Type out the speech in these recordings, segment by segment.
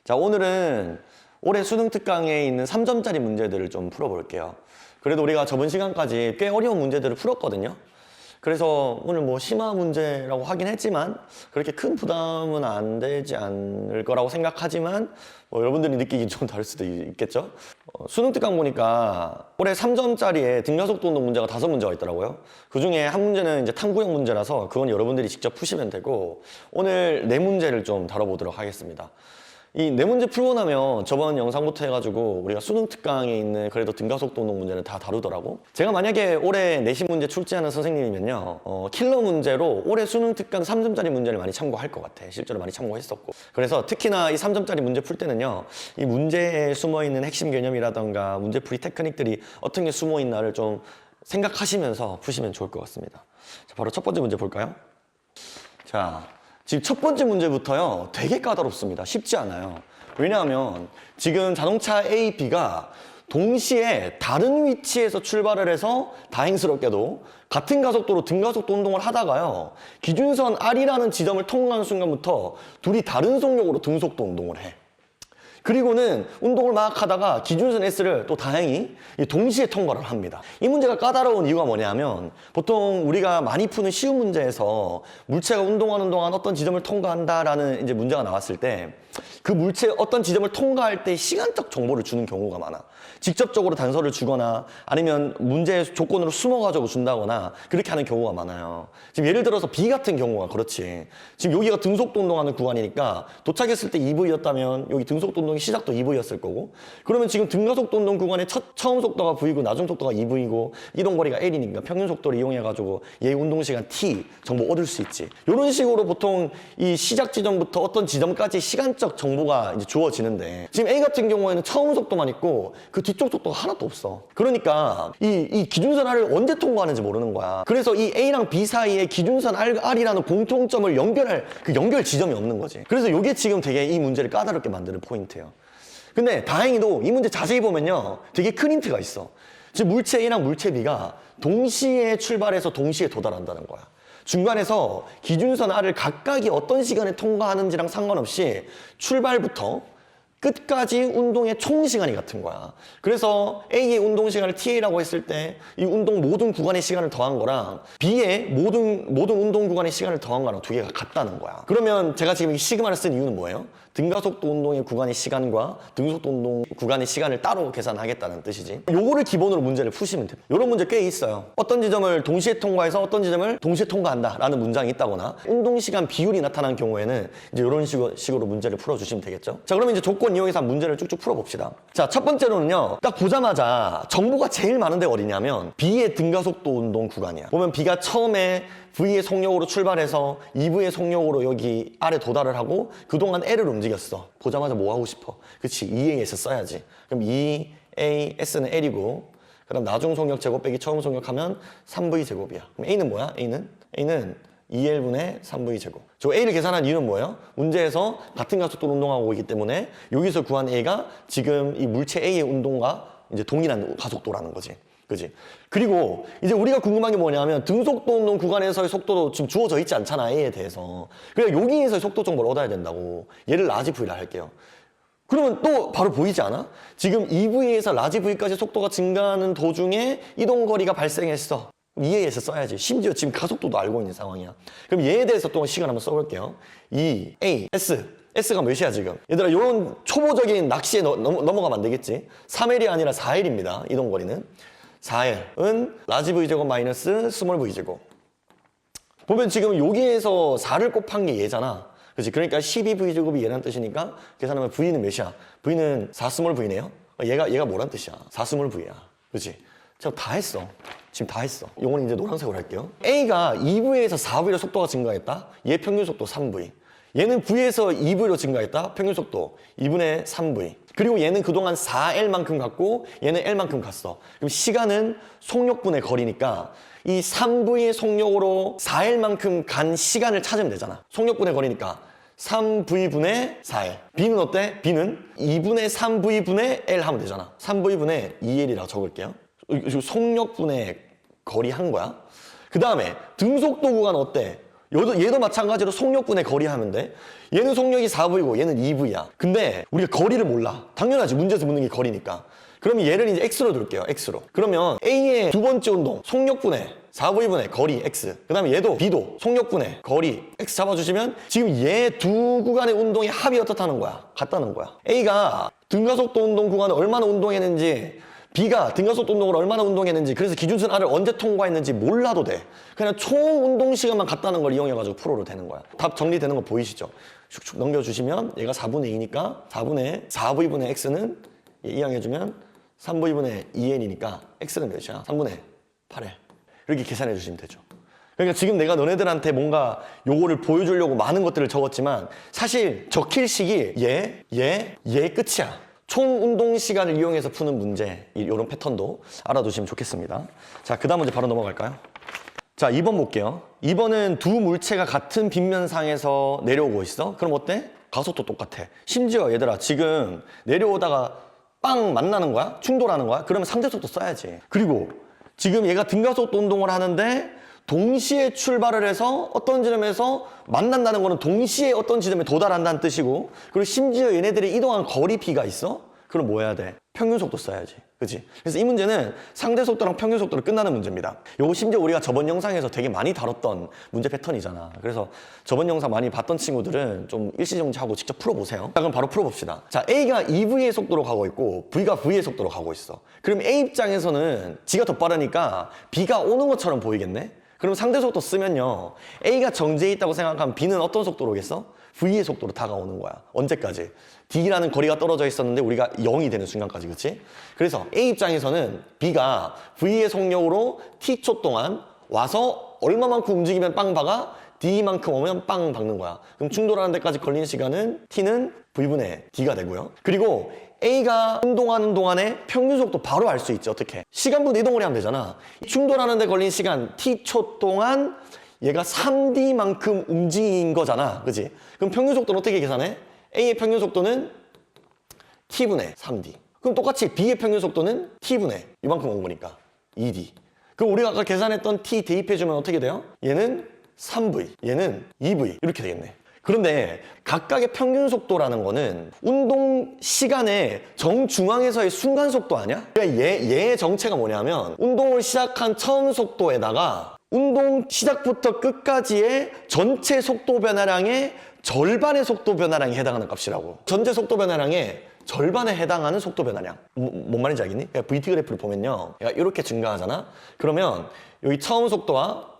자, 오늘은 올해 수능 특강에 있는 3점짜리 문제들을 좀 풀어볼게요. 그래도 우리가 저번 시간까지 꽤 어려운 문제들을 풀었거든요. 그래서 오늘 뭐 심화 문제라고 하긴 했지만 그렇게 큰 부담은 안 되지 않을 거라고 생각하지만 뭐 여러분들이 느끼기 좀 다를 수도 있겠죠. 수능 특강 보니까 올해 3점짜리에 등가속도 운동 문제가 5문제가 있더라고요. 그 중에 한 문제는 이제 탐구형 문제라서 그건 여러분들이 직접 푸시면 되고, 오늘 4문제를 좀 다뤄보도록 하겠습니다. 이 4문제 풀고 나면 저번 영상부터 해가지고 우리가 수능 특강에 있는 그래도 등가속도 운동 문제는 다 다루더라고. 제가 만약에 올해 내신 문제 출제하는 선생님이면요, 킬러 문제로 올해 수능 특강 3점짜리 문제를 많이 참고할 것 같아. 실제로 많이 참고했었고. 그래서 특히나 이 3점짜리 문제 풀 때는요, 이 문제에 숨어있는 핵심 개념이라던가 문제풀이 테크닉들이 어떤 게 숨어있나를 좀 생각하시면서 푸시면 좋을 것 같습니다. 자, 바로 첫 번째 문제 볼까요? 자, 지금 첫 번째 문제부터요, 되게 까다롭습니다. 쉽지 않아요. 왜냐하면 지금 자동차 A, B가 동시에 다른 위치에서 출발을 해서 다행스럽게도 같은 가속도로 등가속도 운동을 하다가요, 기준선 R이라는 지점을 통과하는 순간부터 둘이 다른 속력으로 등속도 운동을 해. 그리고는 운동을 막 하다가 기준선 S를 또 다행히 동시에 통과를 합니다. 이 문제가 까다로운 이유가 뭐냐면, 보통 우리가 많이 푸는 쉬운 문제에서 물체가 운동하는 동안 어떤 지점을 통과한다라는 이제 문제가 나왔을 때 그 물체 어떤 지점을 통과할 때 시간적 정보를 주는 경우가 많아. 직접적으로 단서를 주거나 아니면 문제의 조건으로 숨어가지고 준다거나 그렇게 하는 경우가 많아요. 지금 예를 들어서 B 같은 경우가 그렇지. 지금 여기가 등속도 운동하는 구간이니까 도착했을 때 EV였다면 여기 등속도 운동의 시작도 EV였을 거고, 그러면 지금 등가속도 운동 구간의 처음 속도가 V고 나중 속도가 EV고 이동 거리가 L이니까 평균 속도를 이용해가지고 얘 운동 시간 T 정보 얻을 수 있지. 이런 식으로 보통 이 시작 지점부터 어떤 지점까지 시간적 정보가 이제 주어지는데, 지금 A 같은 경우에는 처음 속도만 있고 그 뒤쪽 속도가 하나도 없어. 그러니까 이 기준선 R을 언제 통과하는지 모르는 거야. 그래서 이 A랑 B 사이에 기준선 R이라는 공통점을 연결할 그 연결 지점이 없는 거지. 그래서 이게 지금 되게 이 문제를 까다롭게 만드는 포인트예요. 근데 다행히도 이 문제 자세히 보면요, 되게 큰 힌트가 있어. 지금 물체 A랑 물체 B가 동시에 출발해서 동시에 도달한다는 거야. 중간에서 기준선 R을 각각이 어떤 시간에 통과하는지랑 상관없이 출발부터 끝까지 운동의 총 시간이 같은 거야. 그래서 A의 운동 시간을 TA라고 했을 때 이 운동 모든 구간의 시간을 더한 거랑 B의 모든 운동 구간의 시간을 더한 거랑 두 개가 같다는 거야. 그러면 제가 지금 이 시그마를 쓴 이유는 뭐예요? 등가속도 운동의 구간의 시간과 등속도 운동 구간의 시간을 따로 계산하겠다는 뜻이지. 요거를 기본으로 문제를 푸시면 돼요. 요런 문제 꽤 있어요. 어떤 지점을 동시에 통과해서 어떤 지점을 동시에 통과한다 라는 문장이 있다거나 운동 시간 비율이 나타난 경우에는 이제 요런 식으로 문제를 풀어주시면 되겠죠. 자, 그러면 이제 조건 이용해서 문제를 쭉쭉 풀어봅시다. 자, 첫 번째로는요, 딱 보자마자 정보가 제일 많은 데가 어디냐면 B의 등가속도 운동 구간이야. 보면 B가 처음에 V의 속력으로 출발해서 2V의 속력으로 여기 R에 도달을 하고 그동안 L을 움직였어. 보자마자 뭐 하고 싶어? 그치, EAS 써야지. 그럼 EAS는 L이고, 그럼 나중 속력 제곱 빼기 처음 속력하면 3V 제곱이야. 그럼 A는 뭐야? A는 2L분의 3V 제곱. 저 A를 계산한 이유는 뭐예요? 문제에서 같은 가속도로 운동하고 있기 때문에 여기서 구한 A가 지금 이 물체 A의 운동과 이제 동일한 가속도라는 거지. 그지? 그리고 이제 우리가 궁금한 게 뭐냐면 등속도 운동 구간에서의 속도도 지금 주어져 있지 않잖아, A에 대해서. 그러니까 여기에서의 속도 정보를 얻어야 된다고. 얘를 라지 V라 할게요. 그러면 또 바로 보이지 않아? 지금 EV에서 라지 V까지 속도가 증가하는 도중에 이동거리가 발생했어. EAS 써야지. 심지어 지금 가속도도 알고 있는 상황이야. 그럼 얘에 대해서 또 시간 한번 써볼게요. S가 몇이야 지금? 얘들아, 이런 초보적인 낚시에 넘어가면 안 되겠지? 3L이 아니라 4L입니다. 이동거리는 4L은 라지 V제곱 마이너스 스몰 V제곱. 보면 지금 여기에서 4를 곱한 게 얘잖아. 그렇지? 그러니까 12V제곱이 얘란 뜻이니까 계산하면 V는 몇이야? V는 4 스몰 V네요? 얘가 뭐란 뜻이야? 4 스몰 V야. 그렇지? 제가 다 했어. 지금 다 했어. 이거는 이제 노란색으로 할게요. A가 2V에서 4V로 속도가 증가했다? 얘 평균 속도 3V. 얘는 V에서 2V로 증가했다? 평균 속도 2분의 3V. 그리고 얘는 그동안 4L만큼 갔고 얘는 L만큼 갔어. 그럼 시간은 속력분의 거리니까 이 3V의 속력으로 4L만큼 간 시간을 찾으면 되잖아. 속력분의 거리니까 3V분의 4L. B는 어때? B는 2분의 3V분의 L 하면 되잖아. 3V분의 2L이라고 적을게요. 속력분의 거리 한 거야. 그 다음에 등속도 구간 어때? 얘도 마찬가지로 속력분의 거리 하면 돼. 얘는 속력이 4V고 얘는 2V야. 근데 우리가 거리를 몰라. 당연하지. 문제에서 묻는 게 거리니까. 그러면 얘를 이제 X로 둘게요. X로. 그러면 A의 두 번째 운동, 속력분의 4V분의 거리 X. 그 다음에 얘도 B도 속력분의 거리 X 잡아주시면 지금 얘 두 구간의 운동의 합이 어떻다는 거야? 같다는 거야. A가 등가속도 운동 구간을 얼마나 운동했는지, B가 등가속도 운동을 얼마나 운동했는지, 그래서 기준선 R을 언제 통과했는지 몰라도 돼. 그냥 총 운동 시간만 같다는 걸 이용해가지고 풀어도 되는 거야. 답 정리되는 거 보이시죠? 슉슉 넘겨주시면 얘가 4분의 2니까 4V분의 X는 이항해주면 3V분의 2N이니까 X는 몇이야? 3분의 8에. 이렇게 계산해 주시면 되죠. 그러니까 지금 내가 너네들한테 뭔가 요거를 보여주려고 많은 것들을 적었지만 사실 적힐 식이 얘 끝이야. 총 운동 시간을 이용해서 푸는 문제, 이런 패턴도 알아두시면 좋겠습니다. 자, 그 다음 문제 바로 넘어갈까요? 자, 2번 볼게요. 2번은 두 물체가 같은 빗면상에서 내려오고 있어. 그럼 어때? 가속도 똑같아. 심지어 얘들아, 지금 내려오다가 빵 만나는 거야? 충돌하는 거야? 그러면 상대속도 써야지. 그리고 지금 얘가 등가속도 운동을 하는데 동시에 출발을 해서 어떤 지점에서 만난다는 거는 동시에 어떤 지점에 도달한다는 뜻이고, 그리고 심지어 얘네들이 이동한 거리 B가 있어? 그럼 뭐 해야 돼? 평균속도 써야지. 그치? 그래서 이 문제는 상대속도랑 평균속도로 끝나는 문제입니다. 요거 심지어 우리가 저번 영상에서 되게 많이 다뤘던 문제 패턴이잖아. 그래서 저번 영상 많이 봤던 친구들은 좀 일시정지하고 직접 풀어보세요. 자, 그럼 바로 풀어봅시다. 자, A가 2V의 속도로 가고 있고 V가 V의 속도로 가고 있어. 그럼 A 입장에서는 G가 더 빠르니까 B가 오는 것처럼 보이겠네? 그럼 상대속도 쓰면요, A가 정지해 있다고 생각하면 B는 어떤 속도로 오겠어? V의 속도로 다가오는 거야. 언제까지? D라는 거리가 떨어져 있었는데 우리가 0이 되는 순간까지, 그치? 그래서 A 입장에서는 B가 V의 속력으로 T초 동안 와서 얼마만큼 움직이면 빵 박아? D만큼 오면 빵 박는 거야. 그럼 충돌하는 데까지 걸리는 시간은 T는 V분의 D가 되고요. 그리고 A가 운동하는 동안에 평균 속도 바로 알 수 있지. 어떻게? 시간분 이동을 하면 되잖아. 충돌하는 데 걸린 시간 T초 동안 얘가 3D만큼 움직인 거잖아. 그치? 그럼 평균 속도는 어떻게 계산해? A의 평균 속도는 T분의 3D. 그럼 똑같이 B의 평균 속도는 T분의 이만큼 온 거니까 2D. 그럼 우리가 아까 계산했던 T 대입해주면 어떻게 돼요? 얘는 3V, 얘는 2V 이렇게 되겠네. 그런데 각각의 평균 속도라는 거는 운동 시간의 정중앙에서의 순간 속도 아니야? 그러니까 얘의 정체가 뭐냐면 운동을 시작한 처음 속도에다가 운동 시작부터 끝까지의 전체 속도 변화량의 절반의 속도 변화량에 해당하는 값이라고. 전체 속도 변화량의 절반에 해당하는 속도 변화량. 뭔 말인지 알겠니? 그러니까 VT 그래프를 보면요, 얘가 이렇게 증가하잖아? 그러면 여기 처음 속도와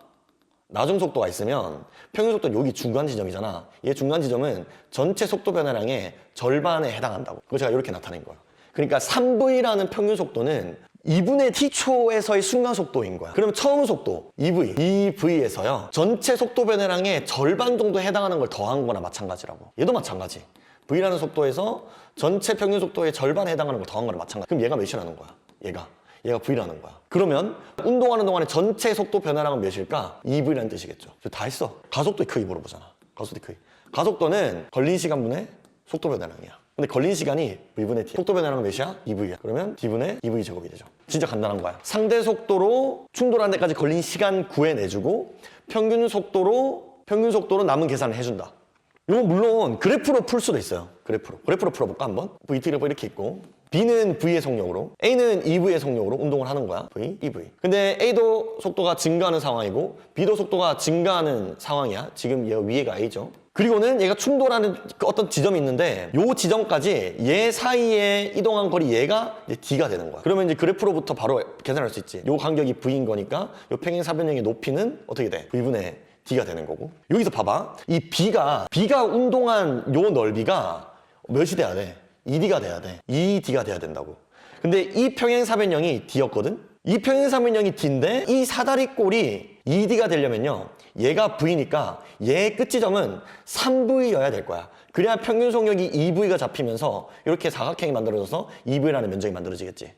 나중 속도가 있으면 평균 속도는 여기 중간 지점이잖아. 얘 중간 지점은 전체 속도 변화량의 절반에 해당한다고. 그거 제가 이렇게 나타낸 거야. 그러니까 3V라는 평균 속도는 2분의 T초에서의 순간 속도인 거야. 그러면 처음 속도 2V에서요, 전체 속도 변화량의 절반 정도 해당하는 걸 더한 거나 마찬가지라고. 얘도 마찬가지. V라는 속도에서 전체 평균 속도의 절반에 해당하는 걸 더한 거나 마찬가지. 그럼 얘가 몇이라는 거야? 얘가 V라는 거야. 그러면 운동하는 동안에 전체 속도 변화량은 몇일까? 2V라는 뜻이겠죠. 다 했어. 가속도의 크기 물어보잖아. 가속도의 크기. 가속도는 걸린 시간분의 속도 변화량이야. 근데 걸린 시간이 V분의 T. 속도 변화량은 몇이야? 2V야. 그러면 D분의 2V 제곱이 되죠. 진짜 간단한 거야. 상대 속도로 충돌하는 데까지 걸린 시간 구해내주고 평균 속도로 남은 계산을 해준다. 이거 물론 그래프로 풀 수도 있어요. 그래프로 풀어볼까 한번? VT 그래프 이렇게 있고 B는 V의 속력으로, A는 2V의 속력으로 운동을 하는 거야. V, 2V. 근데 A도 속도가 증가하는 상황이고 B도 속도가 증가하는 상황이야. 지금 얘 위에가 A죠. 그리고는 얘가 충돌하는 어떤 지점이 있는데 요 지점까지 얘 사이에 이동한 거리 얘가 이제 D가 되는 거야. 그러면 이제 그래프로부터 바로 계산할 수 있지. 요 간격이 V인 거니까 요 평행사변형의 높이는 어떻게 돼? V분의 D가 되는 거고. 여기서 봐봐. 이 B가 운동한 요 넓이가 몇이 돼야 돼? 2D가 돼야 돼. 2D가 돼야 된다고. 근데 이 평행사변형이 D였거든? 이 평행사변형이 D인데 이 사다리꼴이 2D가 되려면요, 얘가 V니까 얘의 끝지점은 3V여야 될 거야. 그래야 평균 속력이 2V가 잡히면서 이렇게 사각형이 만들어져서 2V라는 면적이 만들어지겠지.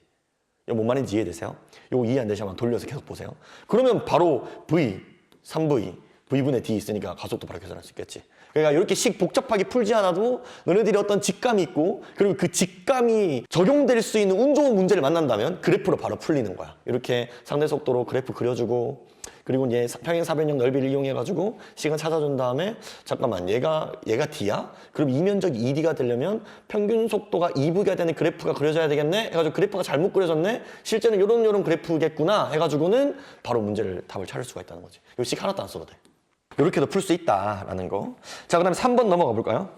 이거 뭔 말인지 이해되세요? 이거 이해 안 되시면 돌려서 계속 보세요. 그러면 바로 V, 3V, V분의 D 있으니까 가속도 바로 계산할 수 있겠지. 그러니까 이렇게 식 복잡하게 풀지 않아도 너네들이 어떤 직감이 있고, 그리고 그 직감이 적용될 수 있는 운 좋은 문제를 만난다면 그래프로 바로 풀리는 거야. 이렇게 상대 속도로 그래프 그려주고, 그리고 얘 평행 사변형 넓이를 이용해가지고 시간 찾아준 다음에 잠깐만 얘가 D야? 그럼 이면적이 2D가 되려면 평균 속도가 2V가 되는 그래프가 그려져야 되겠네? 해가지고 그래프가 잘못 그려졌네? 실제는 요런 그래프겠구나 해가지고는 바로 문제를 답을 찾을 수가 있다는 거지. 요 식 하나도 안 써도 돼. 이렇게도 풀 수 있다라는 거. 자, 그 다음에 3번 넘어가 볼까요?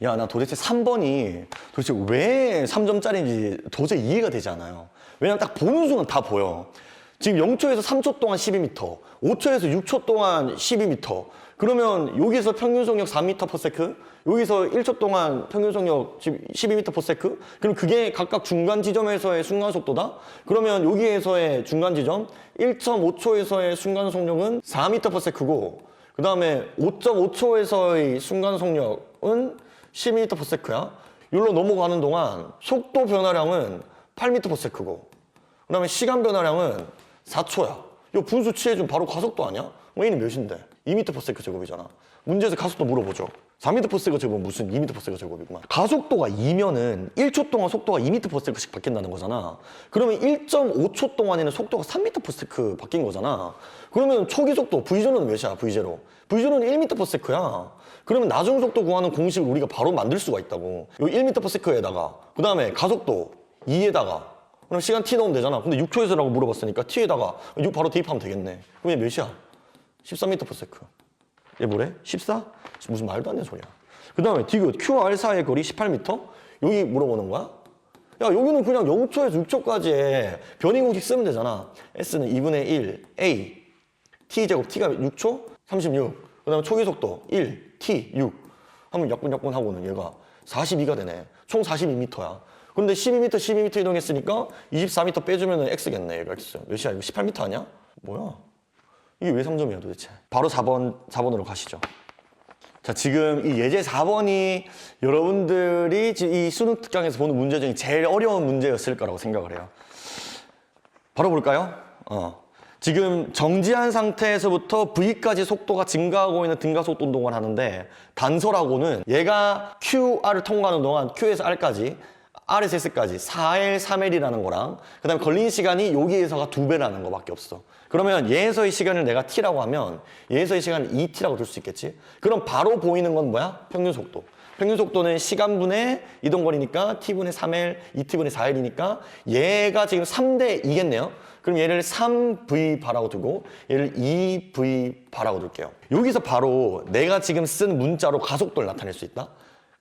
야, 나 도대체 3번이 도대체 왜 3점짜리인지 도저히 이해가 되지 않아요. 왜냐면 딱 보는 순간 다 보여. 지금 0초에서 3초 동안 12m, 5초에서 6초 동안 12m. 그러면 여기서 평균 속력 4m/s, 여기서 1초 동안 평균 속력 12m/s. 그럼 그게 각각 중간 지점에서의 순간 속도다? 그러면 여기에서의 중간 지점 1.5초에서의 순간 속력은 4m/s고, 그 다음에 5.5초에서의 순간 속력은 12m/s야. 여기로 넘어가는 동안 속도 변화량은 8m/s고, 그 다음에 시간 변화량은 4초야. 이거 분수 취해주면 바로 가속도 아니야? 얘는 몇인데? 2m/s 제곱이잖아. 문제에서 가속도 물어보죠. 4m/s 제곱은 무슨 2m/s 제곱이구만. 가속도가 2면은 1초 동안 속도가 2m/s씩 바뀐다는 거잖아. 그러면 1.5초 동안에는 속도가 3m/s 바뀐 거잖아. 그러면 초기 속도 V제로는 몇이야? V제로. V제로는 1m/s야. 그러면 나중 속도 구하는 공식을 우리가 바로 만들 수가 있다고. 여기 1m/s에다가 그 다음에 가속도 2에다가 그럼 시간 t 넣으면 되잖아. 근데 6초에서라고 물어봤으니까 t에다가 6 바로 대입하면 되겠네. 그럼 얘 몇이야? 13m/s. 얘 뭐래? 14? 무슨 말도 안 되는 소리야. 그 다음에 디귿 QR 사이의 거리 18m? 여기 물어보는 거야? 야, 여기는 그냥 0초에서 6초까지의 변이 공식 쓰면 되잖아. S는 2분의 1 A T제곱 T가 6초? 36. 그 다음에 초기 속도 1 T 6 하면 약분 하고는 얘가 42가 되네. 총 42m야. 근데 12m 이동했으니까 24m 빼주면 X겠네. 얘가 X. 몇이야? 이거 18m 아니야? 뭐야? 이게 왜 3점이야 도대체? 바로 4번으로 가시죠. 자, 지금 이 예제 4번이 여러분들이 이 수능 특강에서 보는 문제 중에 제일 어려운 문제였을 거라고 생각을 해요. 바로 볼까요? 지금 정지한 상태에서부터 V까지 속도가 증가하고 있는 등가속도 운동을 하는데, 단서라고는 얘가 QR을 통과하는 동안 Q에서 R까지, R에서 S까지 4L, 3L이라는 거랑 그 다음에 걸린 시간이 여기에서가 2배라는 거밖에 없어. 그러면 얘에서의 시간을 내가 T라고 하면 얘에서의 시간을 2T라고 둘 수 있겠지? 그럼 바로 보이는 건 뭐야? 평균 속도. 평균 속도는 시간분의 이동거리니까 T분의 3L, 2T분의 4L이니까 얘가 지금 3대 2겠네요? 그럼 얘를 3V바라고 두고 얘를 2V바라고 둘게요. 여기서 바로 내가 지금 쓴 문자로 가속도를 나타낼 수 있다?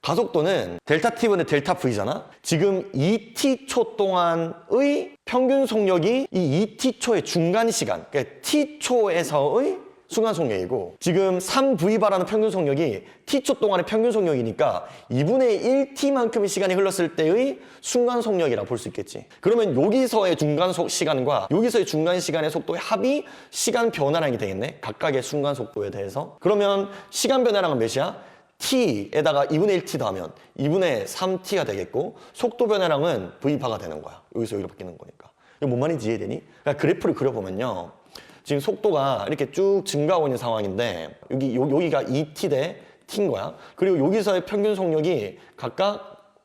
가속도는 델타 T분의 델타 V잖아? 지금 2T초 동안의 평균 속력이 이 2T초의 중간 시간, 그러니까 T초에서의 순간 속력이고, 지금 3V바라는 평균 속력이 T초 동안의 평균 속력이니까 2분의 1T만큼의 시간이 흘렀을 때의 순간 속력이라고 볼 수 있겠지. 그러면 여기서의 중간 시간과 여기서의 중간 시간의 속도의 합이 시간 변화량이 되겠네? 각각의 순간 속도에 대해서. 그러면 시간 변화량은 몇이야? T에다가 2분의 1T 더하면 2분의 3T가 되겠고, 속도 변화량은 V바가 되는 거야. 여기서 여기로 바뀌는 거니까. 이거 뭔 말인지 이해되니? 그러니까 그래프를 그려보면요. 지금 속도가 이렇게 쭉 증가하고 있는 상황인데, 여기가 2T 대 T인 거야. 그리고 여기서의 평균 속력이 각각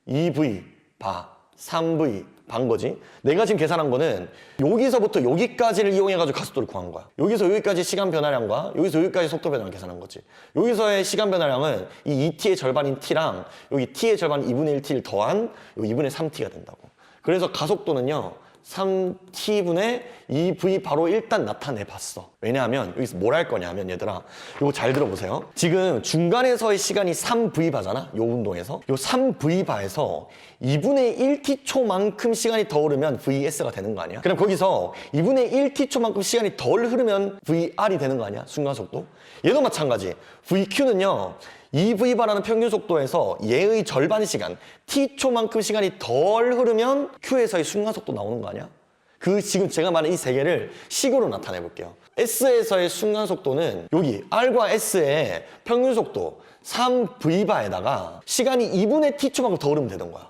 2V 바, 3V 반 거지. 내가 지금 계산한 거는 여기서부터 여기까지를 이용해가지고 가속도를 구한 거야. 여기서 여기까지 시간 변화량과 여기서 여기까지 속도 변화를 계산한 거지. 여기서의 시간 변화량은 이 2T의 절반인 T랑 여기 T의 절반 2분의 1T를 더한 2분의 3T가 된다고. 그래서 가속도는요, 3T분의 2V 바로 일단 나타내 봤어. 왜냐하면 여기서 뭘 할 거냐면, 얘들아 이거 잘 들어보세요. 지금 중간에서의 시간이 3V바잖아. 요 운동에서 요 3V바에서 2분의 1T초만큼 시간이 더 흐르면 VS가 되는 거 아니야? 그럼 거기서 2분의 1T초만큼 시간이 덜 흐르면 VR이 되는 거 아니야? 순간속도. 얘도 마찬가지. VQ는요, 2V바라는 평균 속도에서 얘의 절반 시간, T초만큼 시간이 덜 흐르면 Q에서의 순간속도 나오는 거 아니야? 지금 제가 말한 이 세 개를 식으로 나타내 볼게요. S에서의 순간속도는 여기 R과 S의 평균 속도 3V바에다가 시간이 2분의 T초만큼 더 흐르면 되는 거야.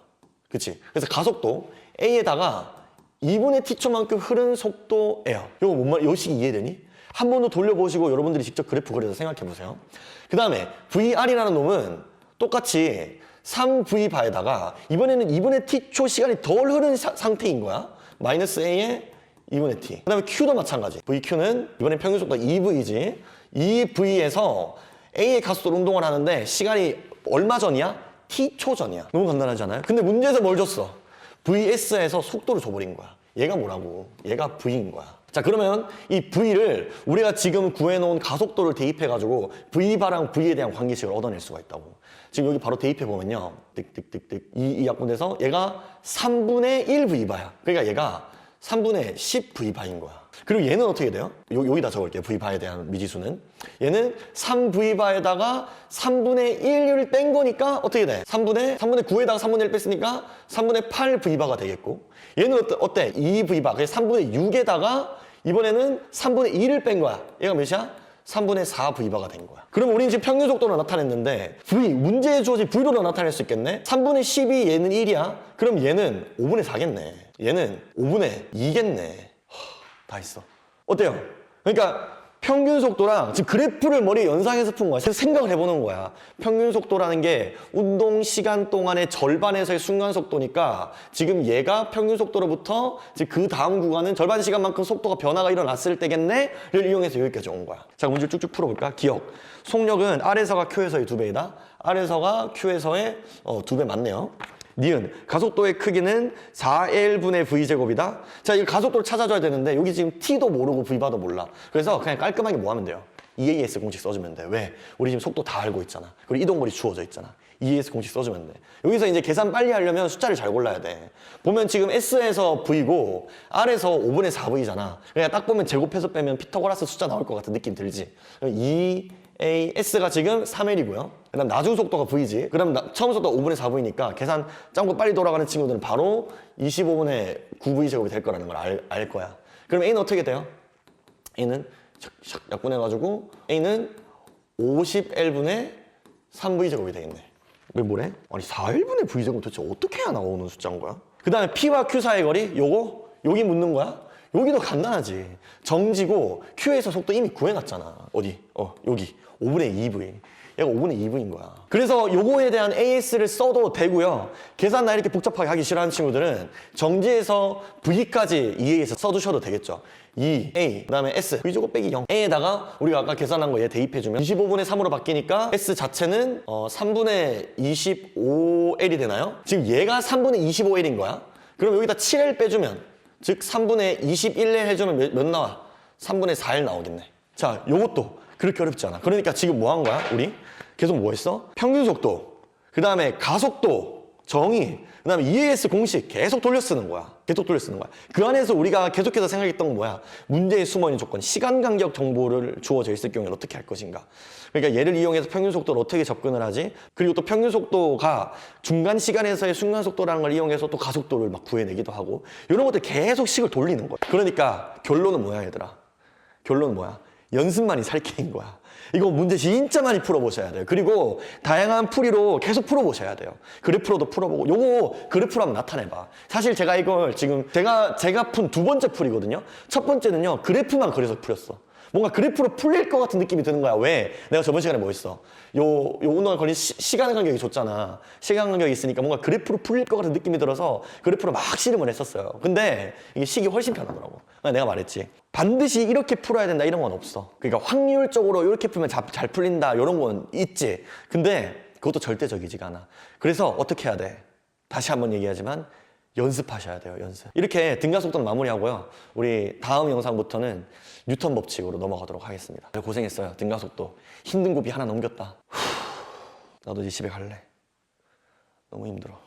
그치? 그래서 가속도 A에다가 2분의 T초만큼 흐른 속도예요. 이거 뭔 말, 이 식이 이해되니? 한 번 더 돌려보시고 여러분들이 직접 그래프 그려서 생각해 보세요. 그 다음에 VR이라는 놈은 똑같이 3V바에다가 이번에는 2분의 T초 시간이 덜 흐른 상태인 거야. 마이너스 A에 2분의 t. 그 다음에 q도 마찬가지. vq는 이번엔 평균 속도가 2v지. 이 v에서 a의 가속도로 운동을 하는데 시간이 얼마 전이야? t초 전이야. 너무 간단하지 않아요? 근데 문제에서 뭘 줬어? vs에서 속도를 줘버린 거야. 얘가 뭐라고? 얘가 v인 거야. 자, 그러면 이 v를 우리가 지금 구해놓은 가속도를 대입해가지고 v바랑 v에 대한 관계식을 얻어낼 수가 있다고. 지금 여기 바로 대입해보면요. 띡띡띡띡. 이 약분돼서 얘가 3분의 1 v바야. 그러니까 얘가 3분의 10 v바인 거야. 그리고 얘는 어떻게 돼요? 여기다 적을게요. v바에 대한 미지수는. 얘는 3v바에다가 3분의 1을 뺀 거니까 어떻게 돼? 3분의 9에다가 3분의 1 뺐으니까 3분의 8 v바가 되겠고, 얘는 어때? 2v바. 그래서 3분의 6에다가 이번에는 3분의 2를 뺀 거야. 얘가 몇이야? 3분의 4 v바가 된 거야. 그럼 우리는 지금 평균 속도로 나타냈는데 문제에 주어진 v로도 나타낼 수 있겠네? 3분의 10이 얘는 1이야? 그럼 얘는 5분의 4겠네. 얘는 5분의 2겠네. 다 있어. 어때요? 그러니까 평균 속도랑 지금 그래프를 머리에 연상해서 푼 거야. 그래서 생각을 해보는 거야. 평균 속도라는 게 운동 시간 동안의 절반에서의 순간 속도니까 지금 얘가 평균 속도로부터 지금 그 다음 구간은 절반 시간만큼 속도가 변화가 일어났을 때겠네?를 이용해서 여기까지 온 거야. 자, 문제를 쭉쭉 풀어볼까? 기억. 속력은 R에서가 Q에서의 2배이다. R에서가 Q에서의 2배 맞네요. 니은, 가속도의 크기는 4L분의 V제곱이다. 자, 이 가속도를 찾아줘야 되는데 여기 지금 T도 모르고 V바도 몰라. 그래서 그냥 깔끔하게 뭐 하면 돼요? EAS 공식 써주면 돼. 왜? 우리 지금 속도 다 알고 있잖아. 그리고 이동거리 주어져 있잖아. EAS 공식 써주면 돼. 여기서 이제 계산 빨리 하려면 숫자를 잘 골라야 돼. 보면 지금 S에서 V고 R에서 5분의 4V잖아. 그러니까 딱 보면 제곱해서 빼면 피타고라스 숫자 나올 것 같은 느낌 들지? S가 지금 3L이고요. 그 다음 나중 속도가 V지. 그 다음 처음 속도가 5분의 4V니까 계산 짱구 빨리 돌아가는 친구들은 바로 25분의 9V제곱이 될 거라는 걸 알 거야. 그럼 A는 어떻게 돼요? A는 샥 약분해가지고 A는 50L분의 3V제곱이 되겠네. 왜 뭐래? 아니 4L분의 V제곱 도대체 어떻게 해야 나오는 숫자인 거야? 그 다음에 P와 Q 사이의 거리? 여기 묻는 거야? 여기도 간단하지. 정지고 Q에서 속도 이미 구해놨잖아. 어디? 여기 5분의 2V. 얘가 5분의 2V인 거야. 그래서 요거에 대한 AS를 써도 되고요. 계산 나 이렇게 복잡하게 하기 싫어하는 친구들은 정지에서 V까지 EA에서 써주셔도 되겠죠. 2A, 그 다음에 S, V제곱 빼기 0. A에다가 우리가 아까 계산한 거 얘 대입해주면 25분의 3으로 바뀌니까 S 자체는 3분의 25L이 되나요? 지금 얘가 3분의 25L인 거야. 그럼 여기다 7L 빼주면, 즉 3분의 21L 해주면 몇 나와? 3분의 4L 나오겠네. 자, 요것도 그렇게 어렵지 않아. 그러니까 지금 뭐 한 거야? 우리 계속 뭐 했어? 평균 속도, 그 다음에 가속도, 정의, 그 다음에 EAS 공식 계속 돌려 쓰는 거야. 계속 돌려 쓰는 거야. 그 안에서 우리가 계속해서 생각했던 건 뭐야? 문제에 숨어있는 조건, 시간 간격 정보를 주어져 있을 경우에는 어떻게 할 것인가? 그러니까 얘를 이용해서 평균 속도를 어떻게 접근을 하지? 그리고 또 평균 속도가 중간 시간에서의 순간 속도라는 걸 이용해서 또 가속도를 막 구해내기도 하고, 이런 것들 계속 식을 돌리는 거야. 그러니까 결론은 뭐야, 얘들아? 결론은 뭐야? 연습만이 살게인 거야. 이거 문제 진짜 많이 풀어보셔야 돼요. 그리고 다양한 풀이로 계속 풀어보셔야 돼요. 그래프로도 풀어보고, 요거 그래프로 한번 나타내봐. 사실 제가 이걸 지금 제가 푼 두 번째 풀이거든요. 첫 번째는요, 그래프만 그려서 풀었어. 뭔가 그래프로 풀릴 것 같은 느낌이 드는 거야. 왜? 내가 저번 시간에 뭐 했어? 요 운동을 걸린 시간 간격이 줬잖아. 시간 간격이 있으니까 뭔가 그래프로 풀릴 것 같은 느낌이 들어서 그래프로 막 씨름을 했었어요. 근데 이게 식이 훨씬 편하더라고. 내가 말했지. 반드시 이렇게 풀어야 된다 이런 건 없어. 그러니까 확률적으로 이렇게 풀면 잘 풀린다 이런 건 있지. 근데 그것도 절대적이지가 않아. 그래서 어떻게 해야 돼? 다시 한번 얘기하지만 연습하셔야 돼요. 연습. 이렇게 등가속도는 마무리하고요. 우리 다음 영상부터는 뉴턴 법칙으로 넘어가도록 하겠습니다. 고생했어요. 등가속도. 힘든 고비 하나 넘겼다. 나도 이제 집에 갈래. 너무 힘들어.